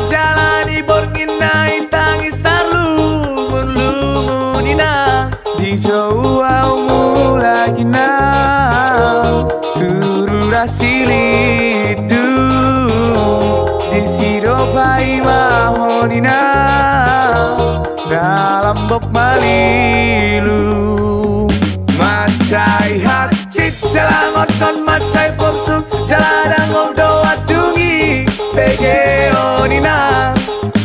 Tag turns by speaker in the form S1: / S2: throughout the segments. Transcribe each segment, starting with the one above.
S1: jalani bornginai tangis tarlumun-lumunina di jauh mulai na turu rasilidu di siropai mahonina dalam bok malilu macai hati jalan kon macai popsuk jalan doa dungi pege onina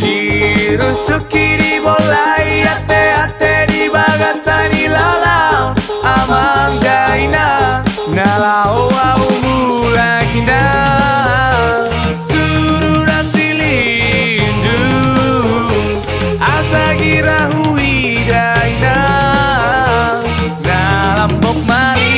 S1: dirusuki di bolai ate di bagasani lalau amang gaina nalau au mulakina turu rasilindu asa gira huidaina dalam bok malilu.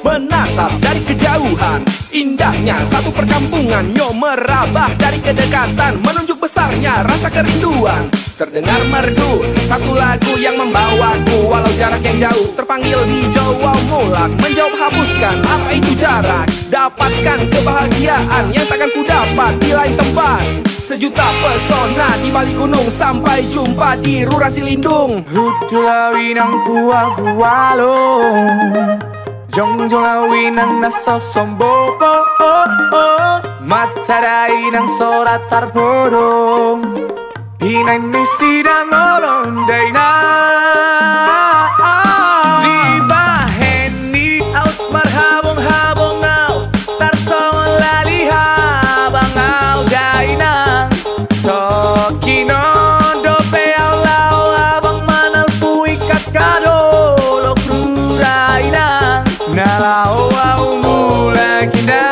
S2: Menatap dari kejauhan, indahnya satu perkampungan. Yo merabah dari kedekatan, menunjuk besarnya rasa kerinduan. Terdengar merdu satu lagu yang membawaku, walau jarak yang jauh terpanggil di Jawa Mulak. Menjauh hapuskan apa itu jarak, dapatkan kebahagiaan yang takkan ku dapat di lain tempat. Sejuta pesona di balik gunung, sampai jumpa di Rurasi Lindung.
S1: Hutulawi nang buah-bualong Jongjong awi nang naso sombopo Matarai nang sorat tarbodong Hinay misi dan ngolong dayna Di baheni out marhabong-habong au Tarsong laliha bangau gaina Tokinon dope au lau abang manal puikat kado Lok ruraina nalau au mulakina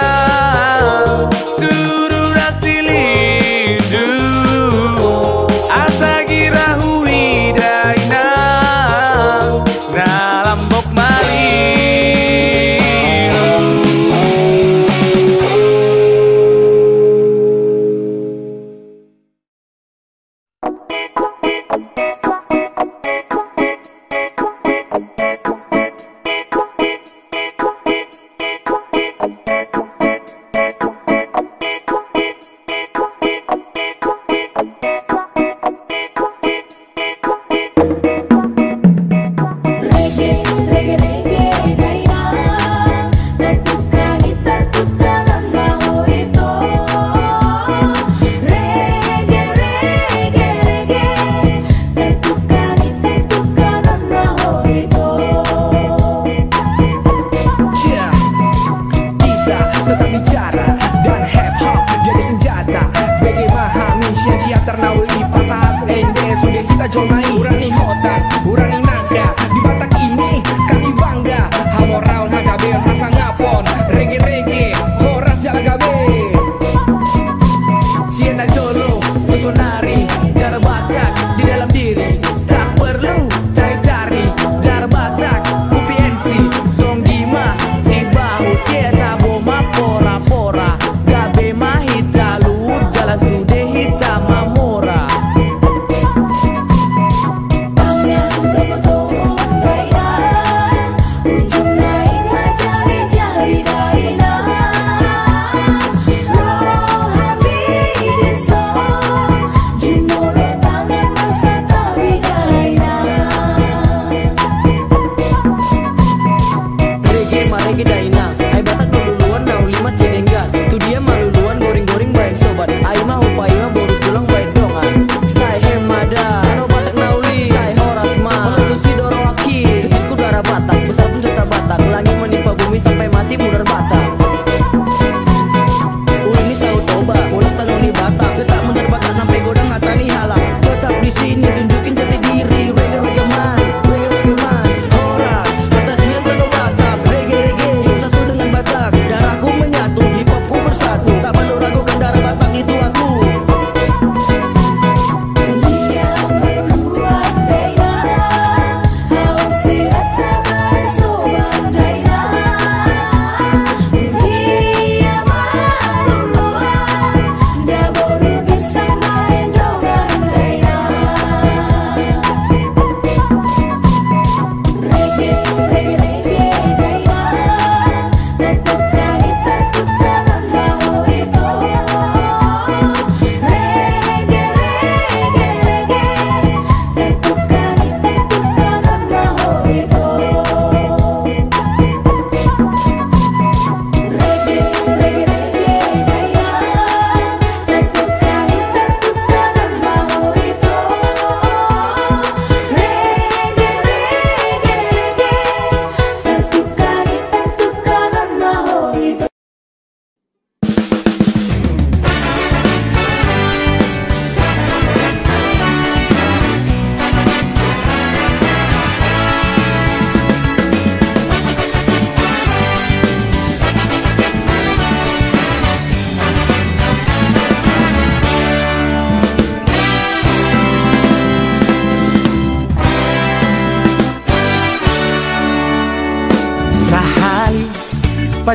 S1: turu rasilindu asa gira huidaina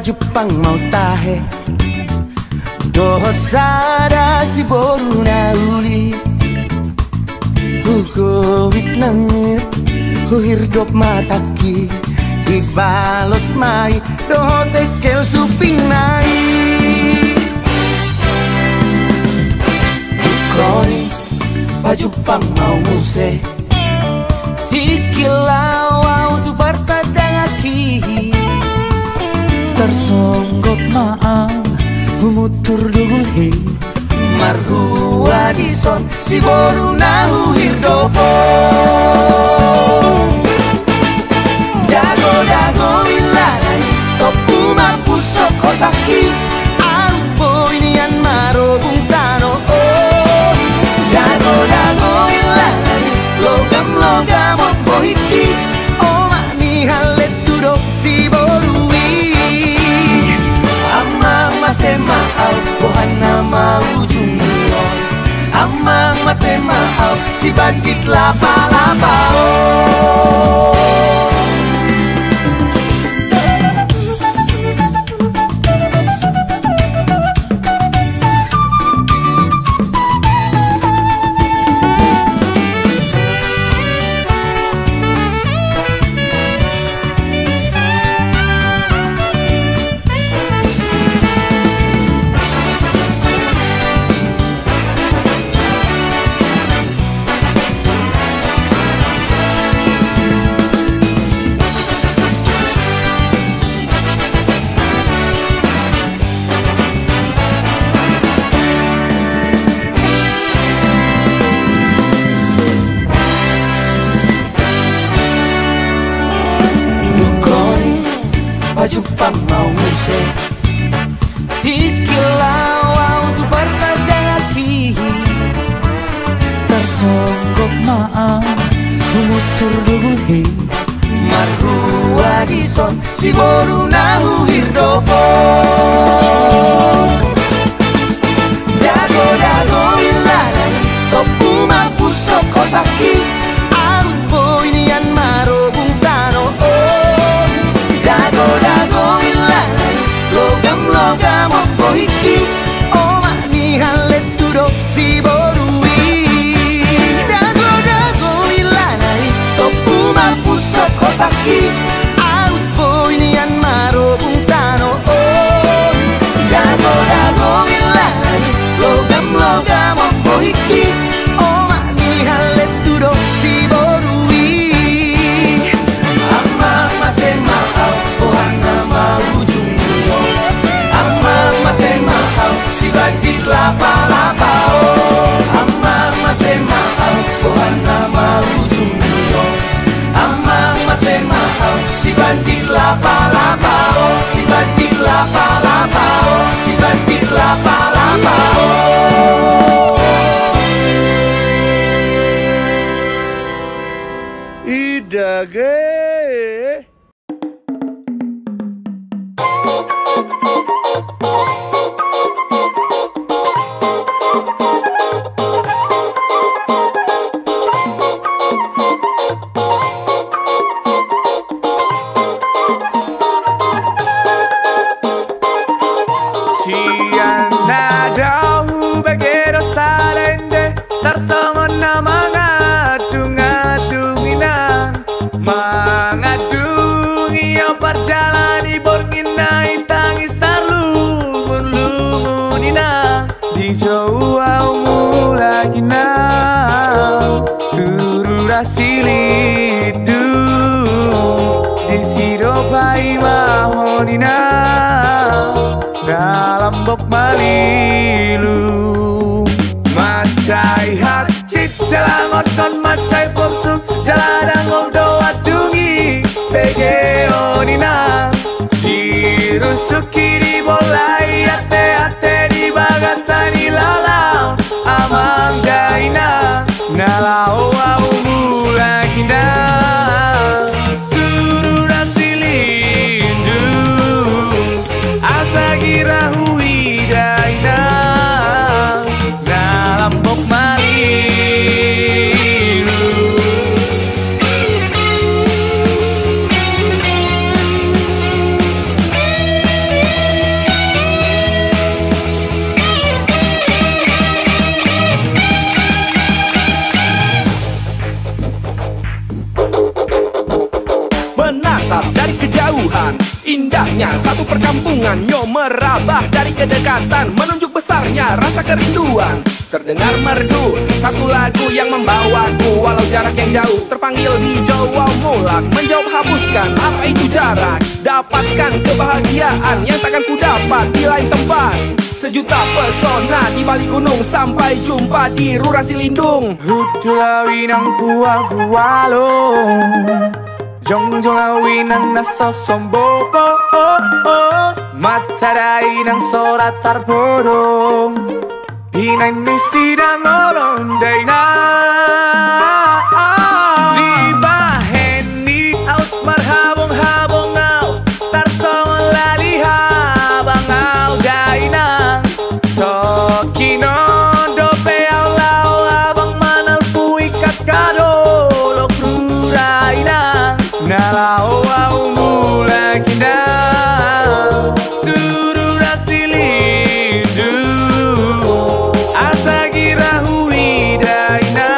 S3: Jepang mau tahe dohot sada si boru na uli hukuit nangit huhirdop mataki ibalos mai dohot ekel suping nai kroni Jepang mau muse tikilau tu partadangaki tersonggok maang humutur dugul he marhua dison si boru nahu hirdopo dago ilanan topu mapusok kosaki ampo inian maro bungtano dago ilanan logam opohiti oma ni halet tudok si boru mate maaf bohana mau jumlo amang mate maaf si bandit laba-laba Jepang mau muse tikilau tu partadangaki tersonggok maang humutur dugul he marhua dison si boru nahu hirdopo dago ilanan topu mapusok kosaki ampo inian maro bungtano dago ilanan logam opohiki oma ni halet tudok si borui dago ilanan topu mapusok kosaki ampo inian maro bungtano dago ilanan logam opohiki oma ni halet tudok si borui amang mate maaf bohana mau jumlo amang mate maaf si bandit laba-laba amang mate maaf bohana mau jumlo amang mate maaf si bandit laba-laba si bandit laba-laba si bandit laba-laba idage
S1: Mangadungi yang perjalanan bornginai Ngalambok malilu Macai hati jalangot kon macai popsuk jaladangol doa dungi PGO nina dirusuki di bolai ate di bagasani lalau amang gaina nalau au mulagina turura silindu asagira huidaina nalambok malilu
S2: menatap dari kejauhan, indahnya satu perkampungan. Yo merabah dari kedekatan, menunjuk besarnya rasa kerinduan. Terdengar merdu satu lagu yang membawaku, walau jarak yang jauh. Terpanggil di Jawa Mulak, menjawab hapuskan apa itu jarak. Dapatkan kebahagiaan yang takkan ku dapat di lain tempat. Sejuta pesona di balik gunung, sampai jumpa di Rurasi Lindung.
S1: Hutulawi nang pual-pualong Jongjong awi nang naso sombopo Matarai nang sorat tarporong Hinay ni sidang olong day na Di bahen ni out marhabong-habong au Tarsong lalihabang au day na Tokinon dope au lau abang manal puikat kadolok rurai na nalau au mulagina turura silindu asagira huidaina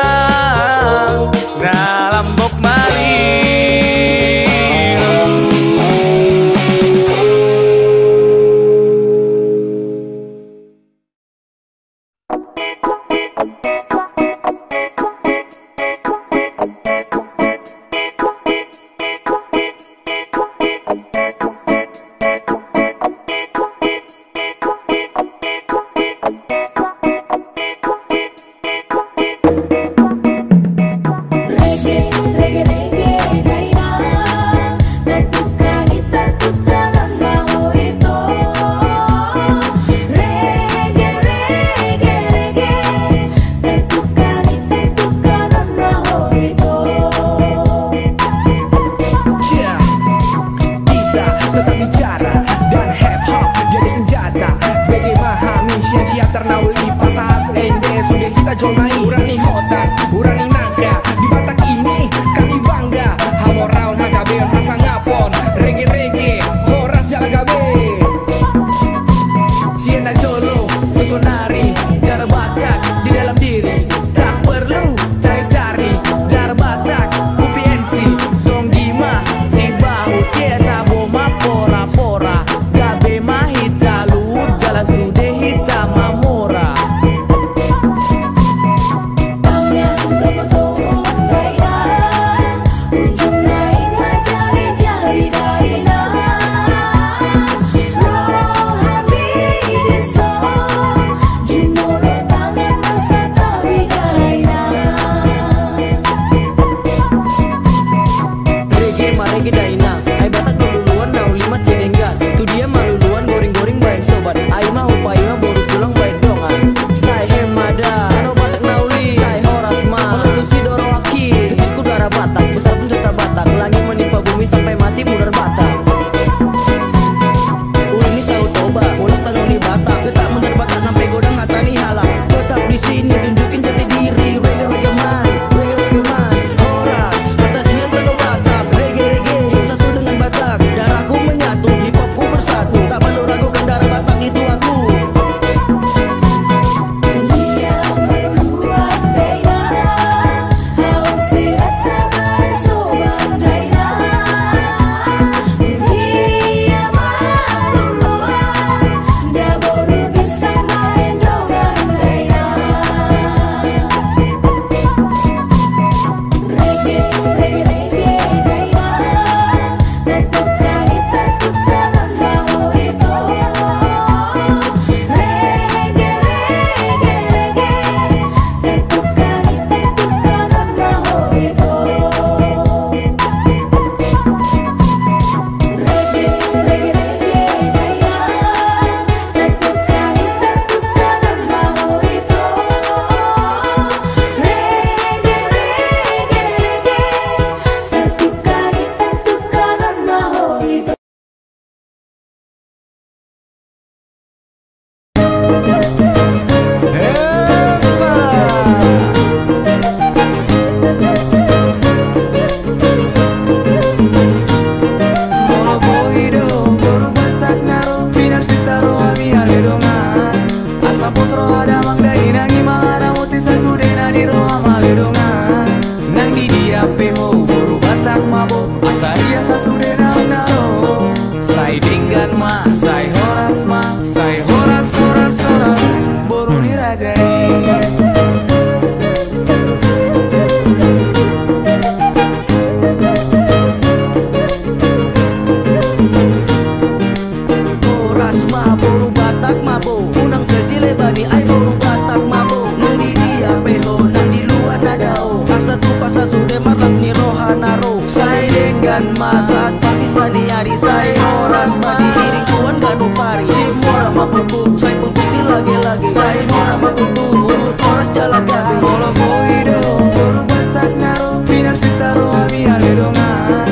S4: boru Batak mabo. Unang sesile bani ai boru Batak mabo. Nang di dia peho, nang di luar nadao. Asa tu pasa sude marlas ni rohanaro. Sai dengan masa papisa ni hari sai horas madi iring tuan ganu pari. Si mora mapubuk, sai pubuk di lagi-lagi. Sai mora mapubuk, horas jalan gabi.
S1: Bolo boido, boru Batak naro. Pinar sitaro abi aledongan.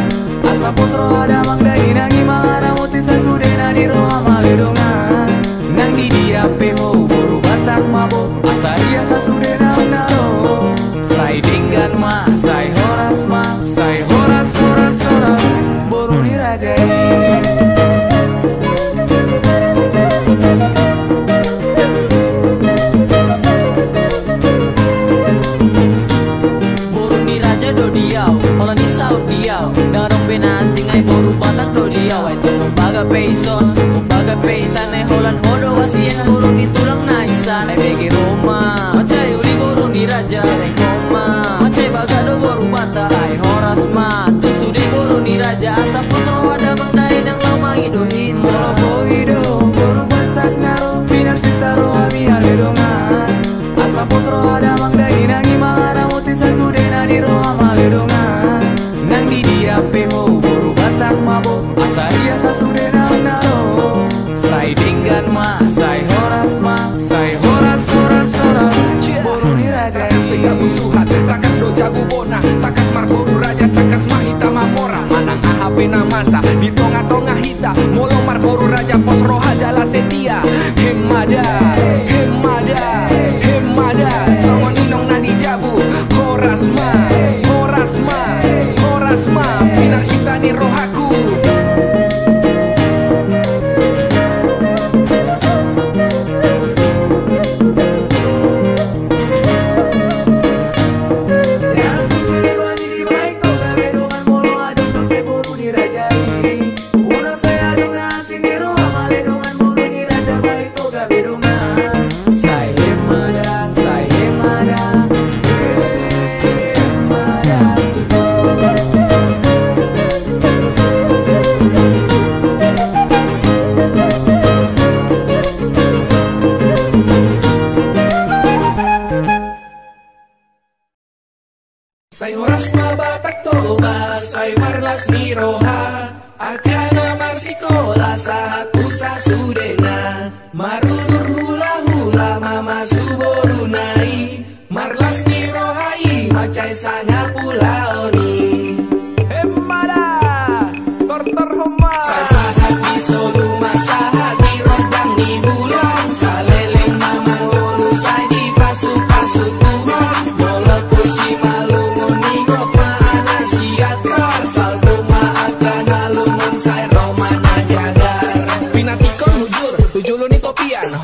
S1: Asa potro ada mang dari nangi mangara muti sasudena di roha maledongan. Nang di dia peho, boru Batak mabo. Asa dia sasudena naro. Sai dengan ma, sai horas ma, sai horas horas horas. Boru dirajai.
S4: Do diau, orang di saut diau. Darong bena singai boru Batak do diau. Itu baga peison, baga peisan. Holan hodo wasien boru di tulang naisan. Begi Roma, macai uli boru di raja. Koma, macai baga do boru Batak. Sai horas ma, tu sude boru di raja. Asap posro ada bang dai nang lau mangi do hit.
S1: Bolo boido, boru Batak naro. Pinar sitaro abi aledongan. Asa potro ada mang dari nangi mangara muti sasudena di roha maledongan. Nang di dia peho, boru Batak mabo. Asa dia sasudena naro. Sai dengan ma, sai horas ma, sai horas horas horas. Boru dirajai.
S2: Takas beca musuhan, takas do jago bona. Takas mar boru raja, takas mahita mamora. Manang ahp namasa, di tonga-tonga hita. Molo mar boru raja, pos roha jala setia. Hemada, hemada, hemada. Songon inong na di jabu. Horas ma, horas ma, horas ma. Pinar sitani rohaku. Sai horas ma Batak toba, sai marlas ni roha. Akana masikola saat usa sudena. Marudur hula hula mama suboru nai. Marlas ni rohai macai sana pula oni. Hemada, tor homa. Sai sahat di solu masahat di rodang di bulan. Saleleng mama ngolu sai di pasu-pasu Tuhan. Bola kursi malu.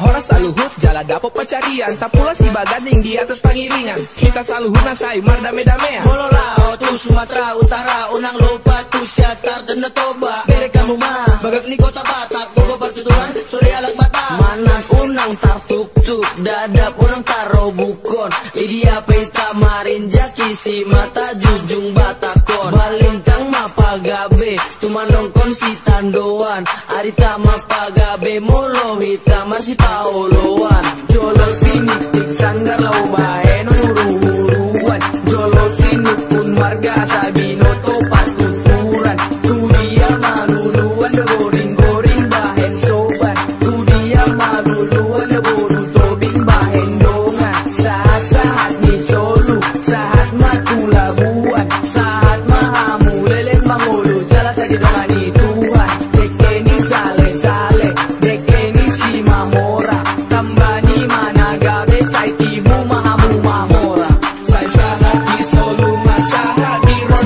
S2: Horas saluhut jala dapo pacarian. Tapula si bagading di atas pangiringan. Kita saluhut na say mar dame-damean.
S4: Bolo lao tu Sumatera Utara. Unang lupa tu syatar dan natoba. Bere kamu mah bagak ni kota Batak. Gogo pertuturan sore alag Batak. Manan unang tartuk-tuk dadap unang taro bukon. Idia pita marin jaki si mata jujung Batakon. Balintang mapagabe tumanongkon si tandoan. Arita mapagabe molo hitam marsi paoloan. Jolo pinitik sanggar lau bae nuru-uruan. Jolo sinupun marga sabino topat tuturan. Tu dia maluluan de goring-goring bahen soban. Tu dia maluluan de boru tobing bahen dongan. Sahat-sahat ni solu, sahat matulabuan. Sahat mahamu lelen mangulu jala saja dongan ni Tuhan. Dekeni sale-sale, dekeni si mamora. Tambani managabe sai tibu mahamu mamora.
S2: Sai sahat di solu masahat di roha.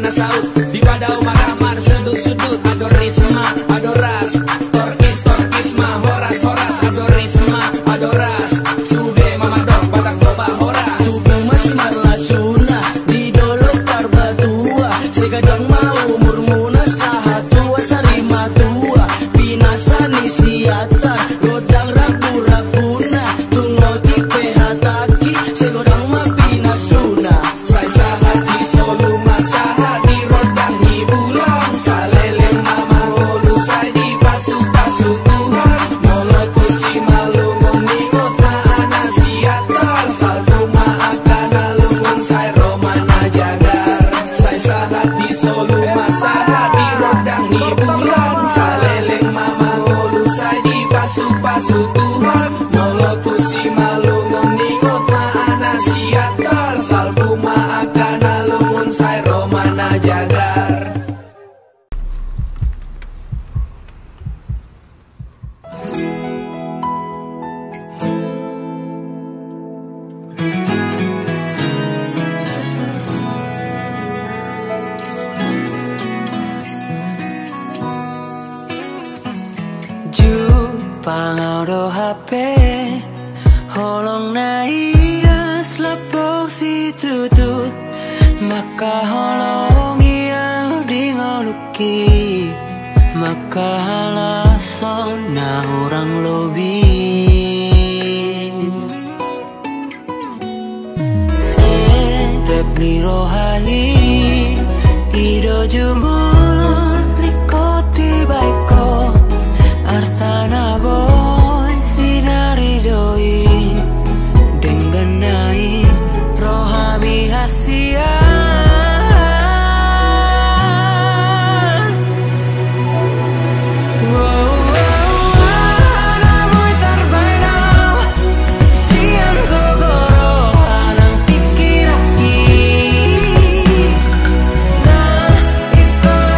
S2: kena saut. Di wadau makamar sudut-sudut, ado risma, ado ras, torkis, torkisma, horas, horas, ado risma, ado ras, sude mamadok, batak toba horas.
S4: Tugeng mas marlasuna, di dolok parbatua, segajang mau murmuna sahatua sarima tua, binasani siata, godang rabu-rabuna, tungoti pehataki, segodang mabinasuna.
S2: Sai sahat di solu masahat di rodang di bulan, saleleng mama holu sai di pasu-pasu Tuhan, molotu si malu mengingot na anak siatar, salbu maafkan alungun sai romana jagar. Sai sahat di solu masahat di rodang di bulan, saleleng mama holu sai di pasu-pasu Tuhan, molotu si malu mengingot na anak siatar, salbu maafkan alungun sai romana jagar.
S1: Pangaudo HP holong na ias lapok si tutut, maka holong iya di ngoluki, maka halason na orang lobi. Serep ni rohani ido jumolot likoti baiko, artana boy sinari doi dengganai rohami hasian. Wow, namoy tarbainaw siang gogoro anang pikiraki na ikaw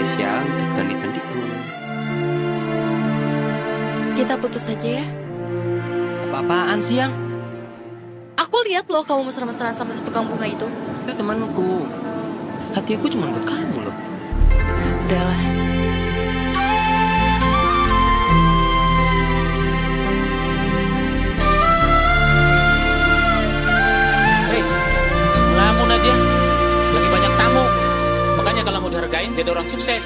S5: spesial untuk tendi-tendiku.
S6: Kita putus aja ya.
S5: Apa-apaan sih, Yang?
S6: Aku lihat loh kamu mesra-mesraan sama si tukang bunga itu.
S5: Itu temanku. Hati aku cuma buat kamu loh.
S6: Udahlah.
S7: Hei, ngelamun aja. Lagi banyak tamu. Makanya kalau mau dihargain jadi orang sukses.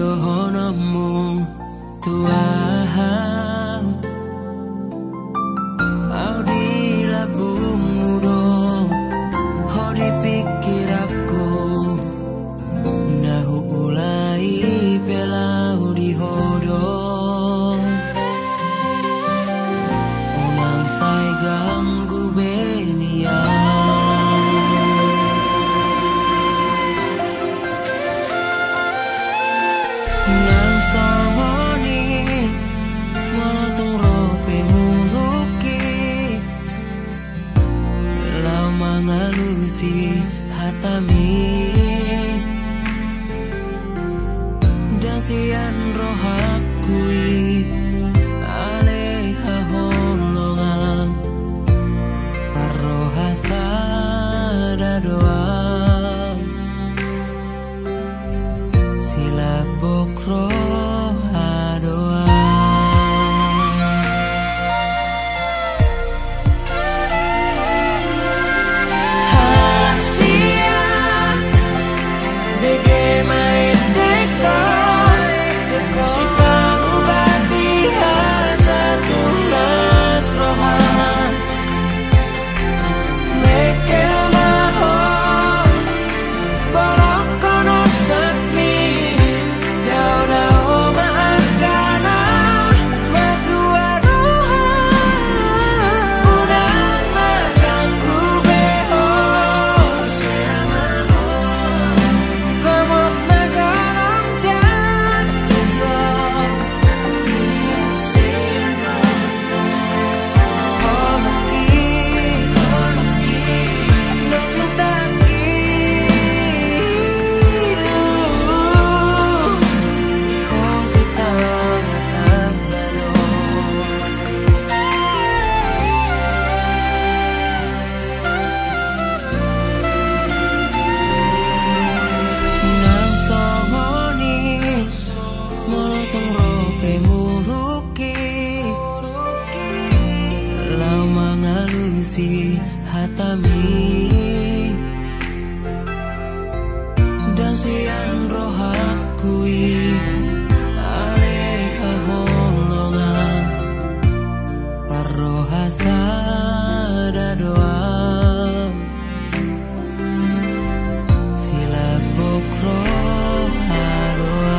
S3: Sidohonomu Tuhan Audi labumu dong Ho dipikir aku Nahu ulai pelau di hodong Unang say ganggu benian Nang songoni Molotong rope muruki Lama ngalusi hatami Dan sian rohakui Aleha holongan Parohasa dadoang Sila bokro adoa Hasia Bege main dekor Si pangubati hasatu nasrohan Mekel mahon Bolok kono sepi Daun-daun maafkan Berdua ruhan Unang mengganggu beho Komos magarang jatuh Nang songoni Molotong rope muruki Lama ngalusi hatami Dan sian rohakui Aleha holongan Parohasa dadoang Sila bokro adoa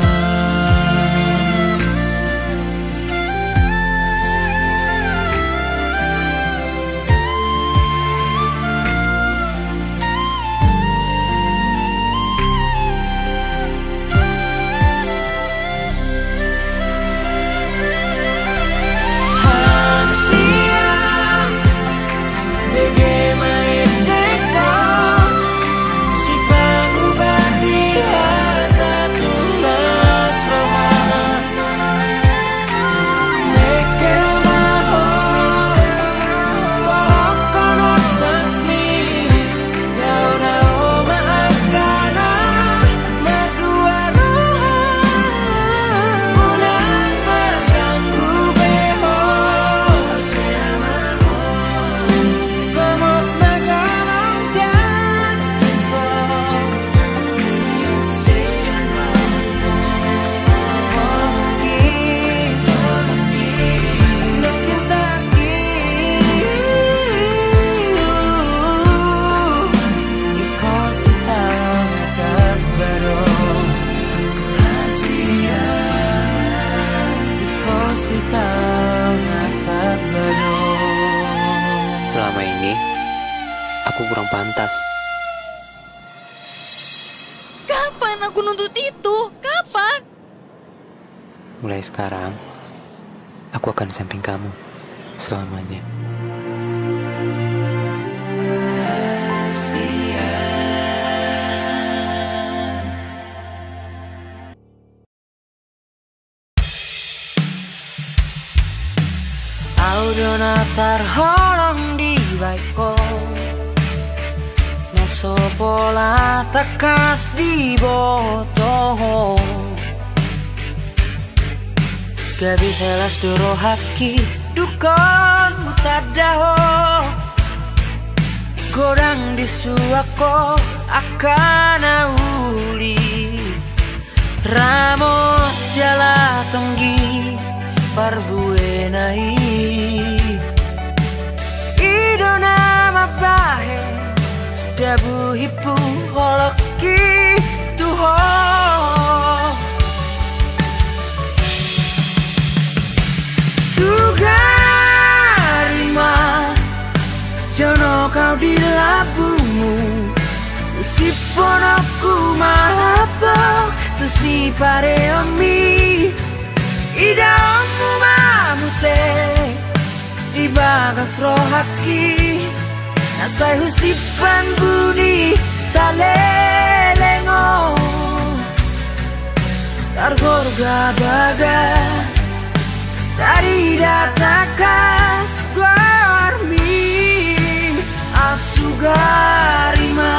S3: Hasia Bege main dekor Si pangubati hasatu nasrohan Mekel mahon Bolok kono sepi Daun-daun maafkan Berdua ruhan Unang mengganggu beho Komos magarang jatuh Nang cintaki Iko sita ngakat barong Hasia Iko sita ngakat barong
S5: Selama ini, aku kurang pantas.
S6: Kapan aku nuntut itu? Kapan?
S5: Mulai sekarang, aku akan samping kamu selamanya.
S3: Audona terholong di baiko Neso pola tekas di botoh Gabi selas duro haki dukon mutadaho Godang di suako akan auli Ramos jala tonggi parbuenai Idona mabahe dabu hipu holoki tuho Sugarima jono kau di labumu Usiponoku malapok tu si pare omi Ida omu mamuse Ibagas rohaki Nasai husipan buni Salelengo Targorga bagas Tari datakas Guarmi Asugarima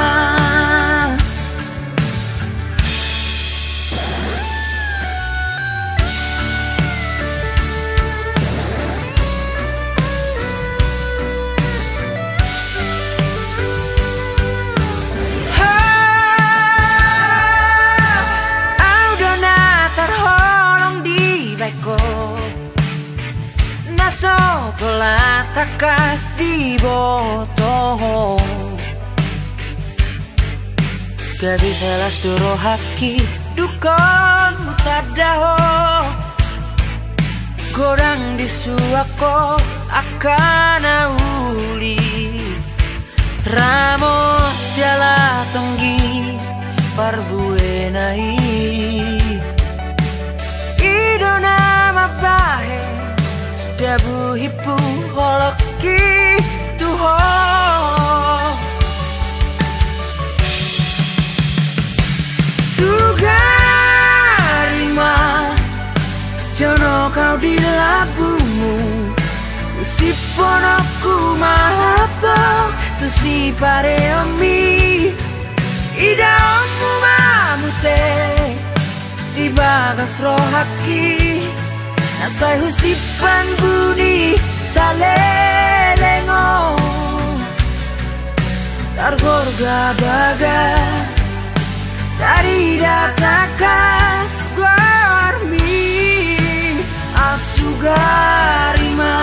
S3: Pola takas di botoh Gabi selas duro haki dukon mutadaho Godang di suako akan auli Ramos jala tonggi parbuenai Idona mabahe dabu hipu holoki tuho Sugarima jono kau di labumu Usiponoku malapok tu si pare omi Ida omu mamuse Ibagas rohaki Nasai husipan buni Salelengo Targorga bagas Tari datakas Guarmi Asugarima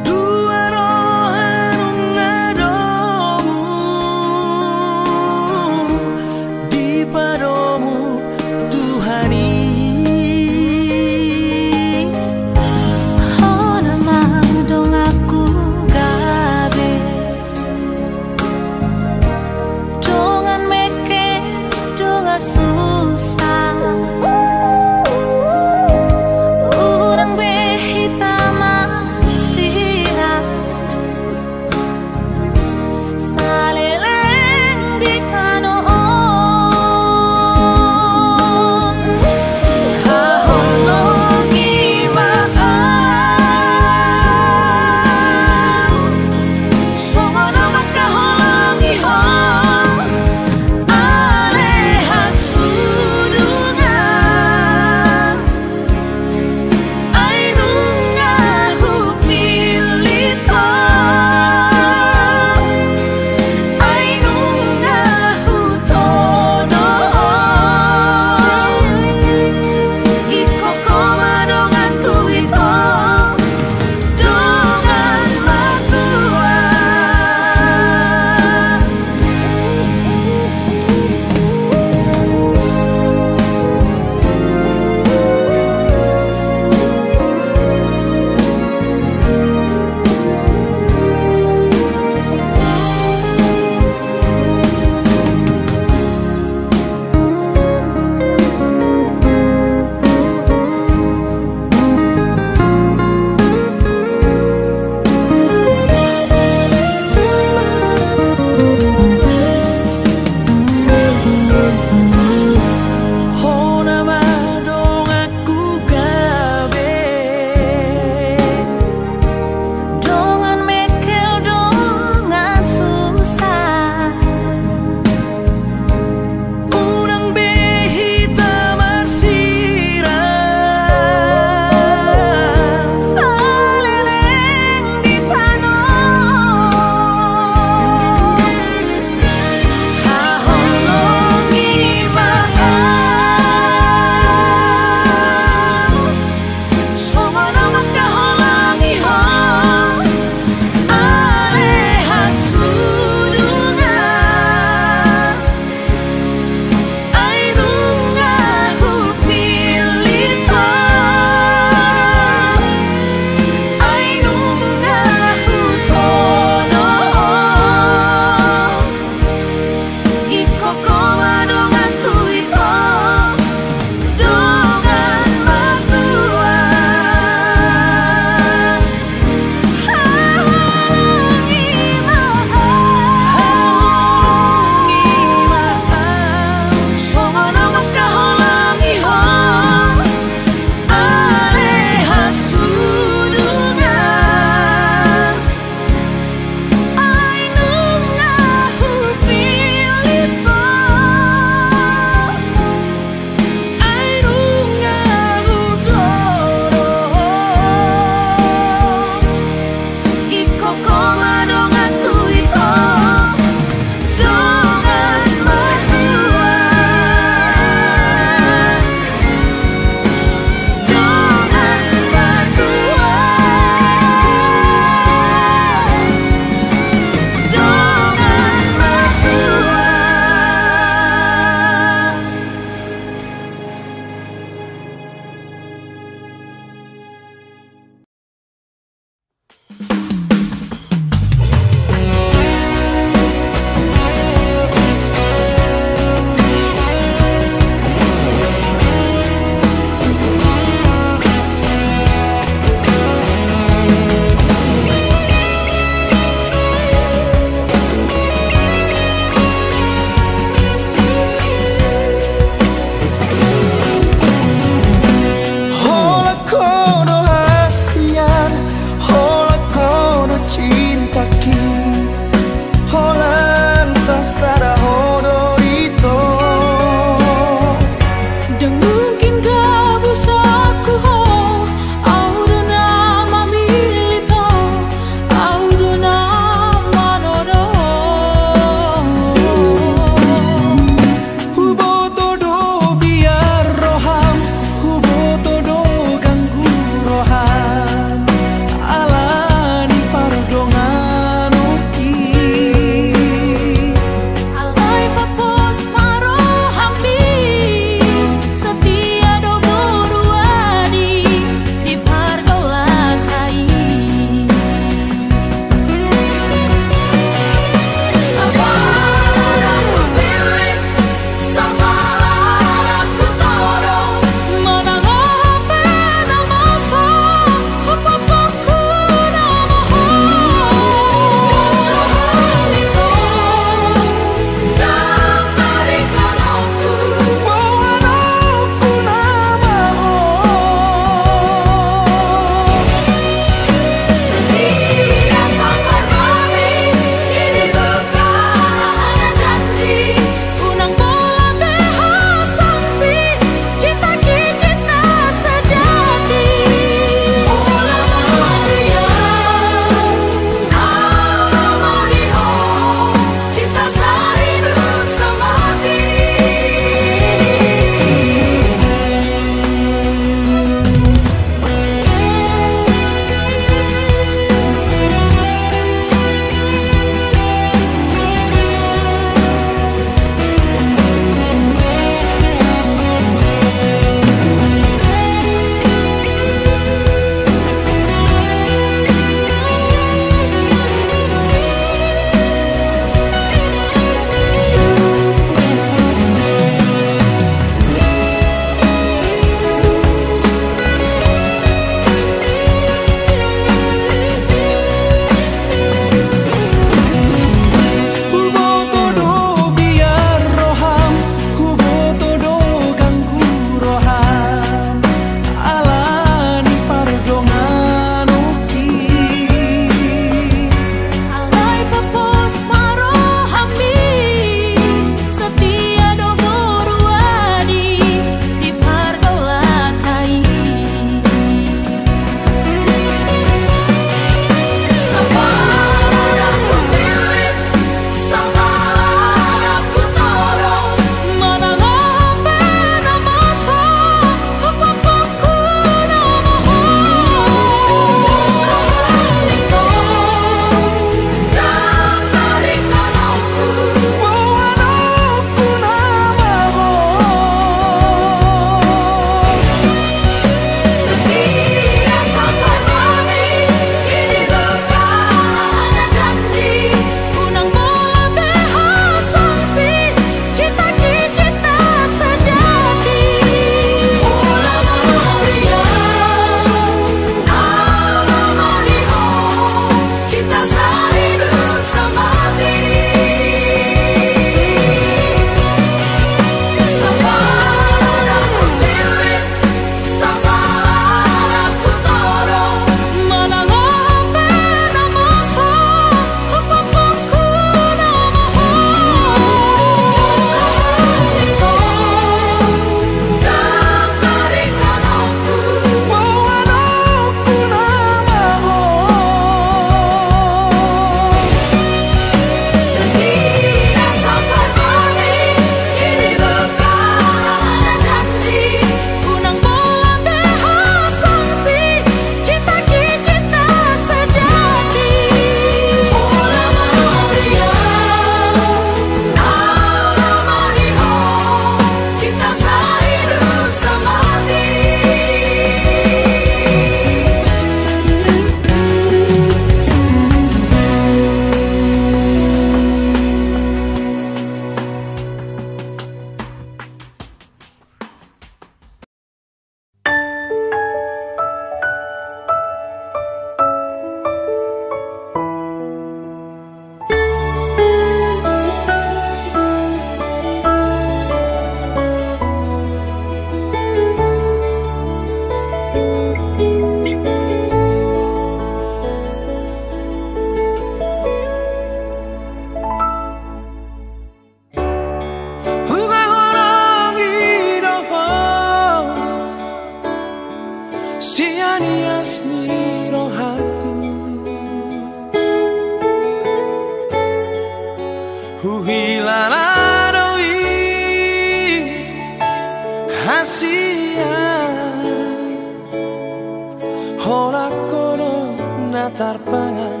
S1: tarpangan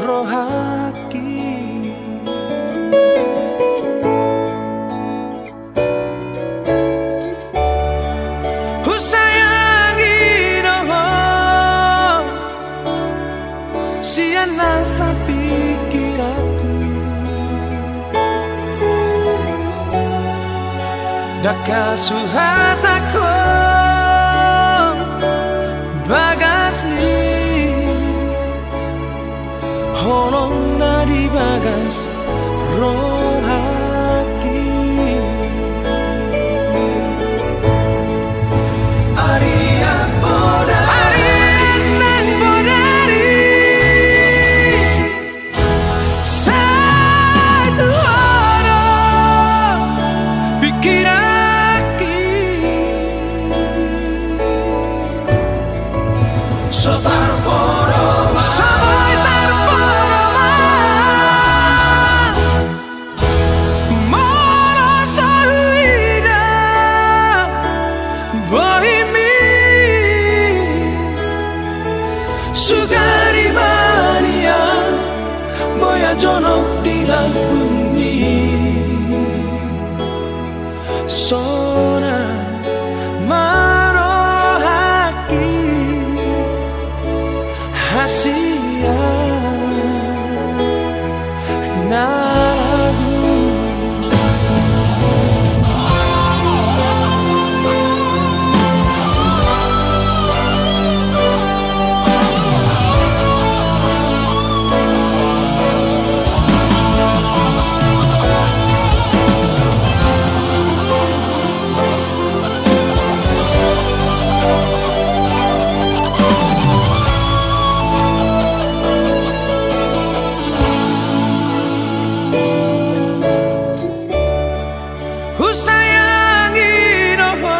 S1: rohaki. Husayangi doho siana sapikiranku daka suhatako bagasni holong nadi bagas rohaki. Arian bodari satu orang pikiraki sotar boroma sampai terboroma merasa ida bohimi sugari mania boya jono di bumi sona marohaki hasia nagu. Husayangi doho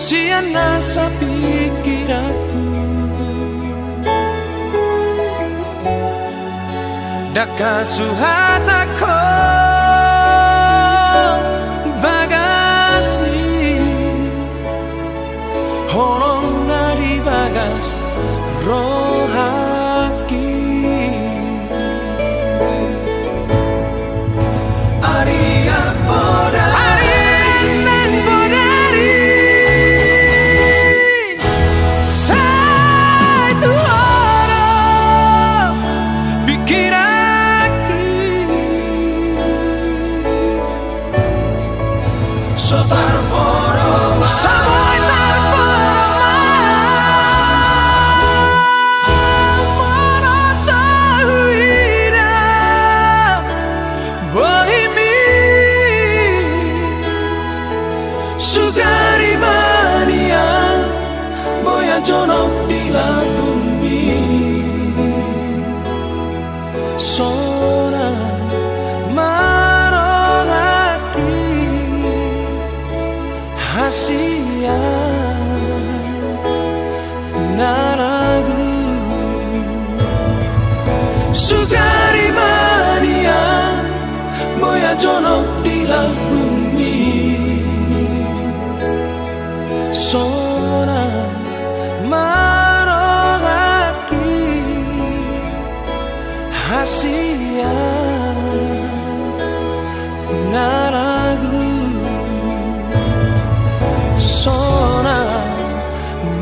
S1: siana sapikiranku daka suhatako bagasni holong nadi bagas rohaki. Arian bodari satu orang pikiraki sotar boroma sampai terboroma merasa ida bohimi sugari mania boya jono di bumi sona marohaki hasia naragu sugari mania boya jono di bumi sona marohaki hasia naragu sona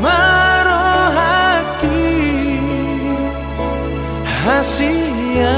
S1: marohaki hasia